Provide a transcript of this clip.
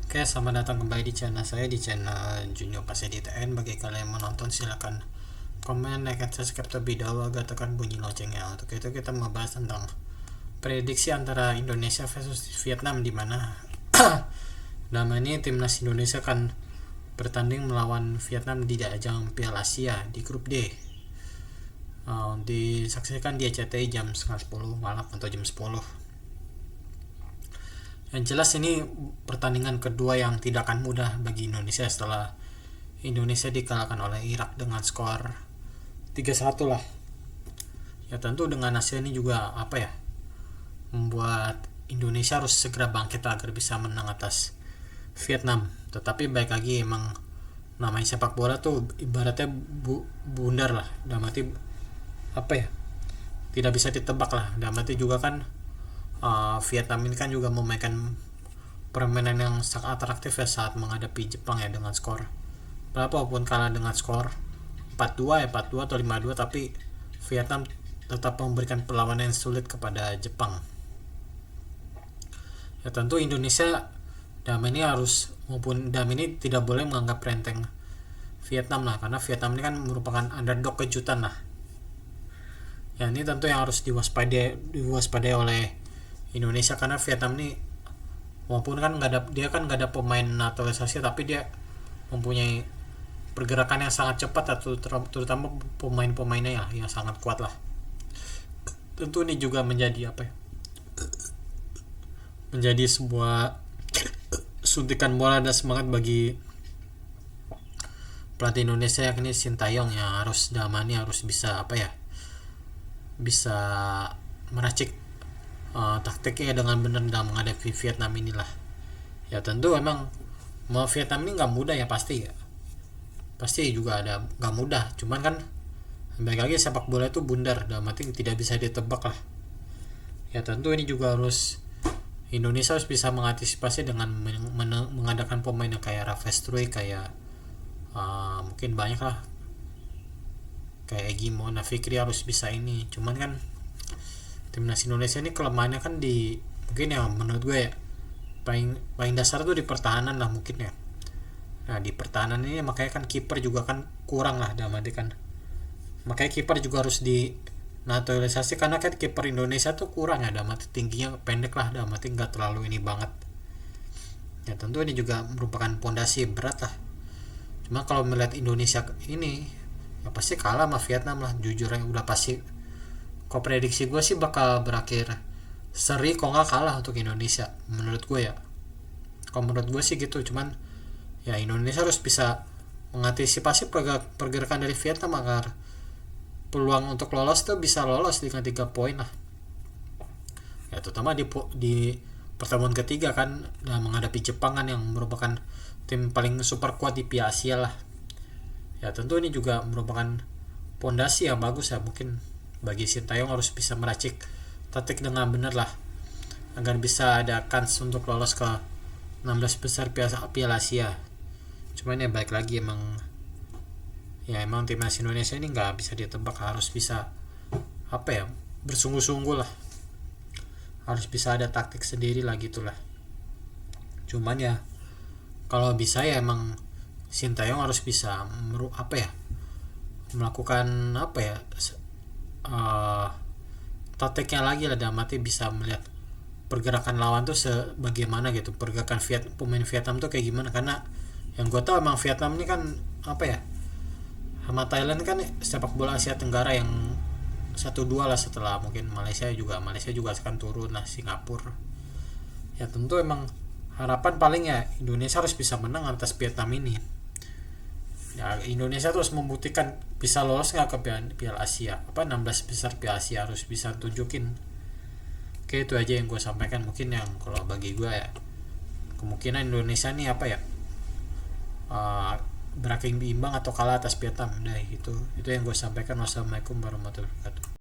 Oke, selamat datang kembali di channel saya, di channel Junior Pasedi TN. Bagi kalian yang menonton, silakan komen, like, dan subscribe terlebih dahulu agar tekan bunyi loncengnya. Untuk itu kita membahas tentang prediksi antara Indonesia versus Vietnam, di mana dalam ini timnas Indonesia akan bertanding melawan Vietnam di ajang Piala Asia di grup D. Disaksikan di RCTI jam setengah 10 malam atau jam 10. Yang jelas ini pertandingan kedua yang tidak akan mudah bagi Indonesia setelah Indonesia dikalahkan oleh Irak dengan skor 3-1 lah. Ya tentu dengan hasil ini juga membuat Indonesia harus segera bangkit agar bisa menang atas Vietnam. Tetapi baik lagi, emang namanya sepak bola tuh ibaratnya bundar lah. Dalam arti tidak bisa ditebak lah. Dalam arti juga kan Vietnam ini kan juga memainkan permainan yang sangat atraktif ya saat menghadapi Jepang ya, dengan skor berapapun kalah dengan skor 4-2 atau 5-2, tapi Vietnam tetap memberikan perlawanan yang sulit kepada Jepang. Ya tentu Indonesia dalam ini tidak boleh menganggap renteng Vietnam lah, karena Vietnam ini kan merupakan underdog kejutan lah. Ya ini tentu yang harus diwaspadai oleh Indonesia, karena Vietnam ini walaupun kan nggak ada pemain naturalisasi, tapi dia mempunyai pergerakan yang sangat cepat, atau terutama pemain-pemainnya ya yang sangat kuat lah. Tentu ini juga menjadi menjadi sebuah suntikan moral dan semangat bagi pelatih Indonesia, yakni Sintayong, yang harus bisa meracik taktiknya dengan benar dalam menghadapi Vietnam inilah. Ya tentu emang mau Vietnam ini nggak mudah ya, pasti juga ada nggak mudah, cuman kan baik lagi sepak bola itu bundar, dalam arti tidak bisa ditebak lah. Ya tentu ini juga Indonesia harus bisa mengantisipasi dengan mengadakan pemain yang kayak Raffes Struy, kayak mungkin banyak lah, kayak Egimo, Fikri harus bisa ini. Cuman kan timnas Indonesia ini kelemahannya kan mungkin ya menurut gue ya paling dasar tuh di pertahanan lah mungkin ya. Nah di pertahanan ini makanya kan kiper juga kan kurang lah, dalam arti kan makanya kiper juga harus dinaturalisasi, karena kan kiper Indonesia tuh kurang ya, dalam arti tingginya pendek lah, dalam arti nggak terlalu ini banget. Ya tentu ini juga merupakan pondasi berat lah. Cuma kalau melihat Indonesia ini ya pasti kalah sama Vietnam lah, jujur ya udah pasti. Kok prediksi gue sih bakal berakhir seri, kok nggak kalah untuk Indonesia menurut gue ya. Kalau menurut gue sih gitu. Cuman ya Indonesia harus bisa mengantisipasi pergerakan dari Vietnam agar peluang untuk lolos tuh bisa lolos dengan 3 poin lah. Ya terutama di pertemuan ketiga kan, menghadapi Jepang kan, yang merupakan tim paling super kuat di Piala Asia lah. Ya tentu ini juga merupakan pondasi yang bagus ya, mungkin bagi Sintayong harus bisa meracik taktik dengan benar lah agar bisa ada kans untuk lolos ke 16 besar Piala Asia. Cuman ya baik lagi, emang timnas Indonesia ini nggak bisa ditebak, harus bisa bersungguh-sungguh lah, harus bisa ada taktik sendiri lah gitulah. Cuman ya kalau bisa ya emang Sintayong harus bisa melakukan taktiknya lagi lah, dalam arti bisa melihat pergerakan lawan tuh sebagaimana gitu, pergerakan pemain Vietnam tuh kayak gimana. Karena yang gue tahu emang Vietnam ini kan sama Thailand kan sepak bola Asia Tenggara yang 1-2 lah, setelah mungkin Malaysia juga akan turun lah, Singapura. Ya tentu emang harapan paling ya Indonesia harus bisa menang atas Vietnam ini. Ya Indonesia terus membuktikan bisa lolos nggak ke Piala Asia, 16 besar Piala Asia, harus bisa tunjukin. Oke, itu aja yang gue sampaikan. Mungkin yang kalau bagi gue ya kemungkinan Indonesia nih berakhir imbang atau kalah atas Vietnam. Nah itu yang gue sampaikan. Wassalamualaikum warahmatullahi wabarakatuh.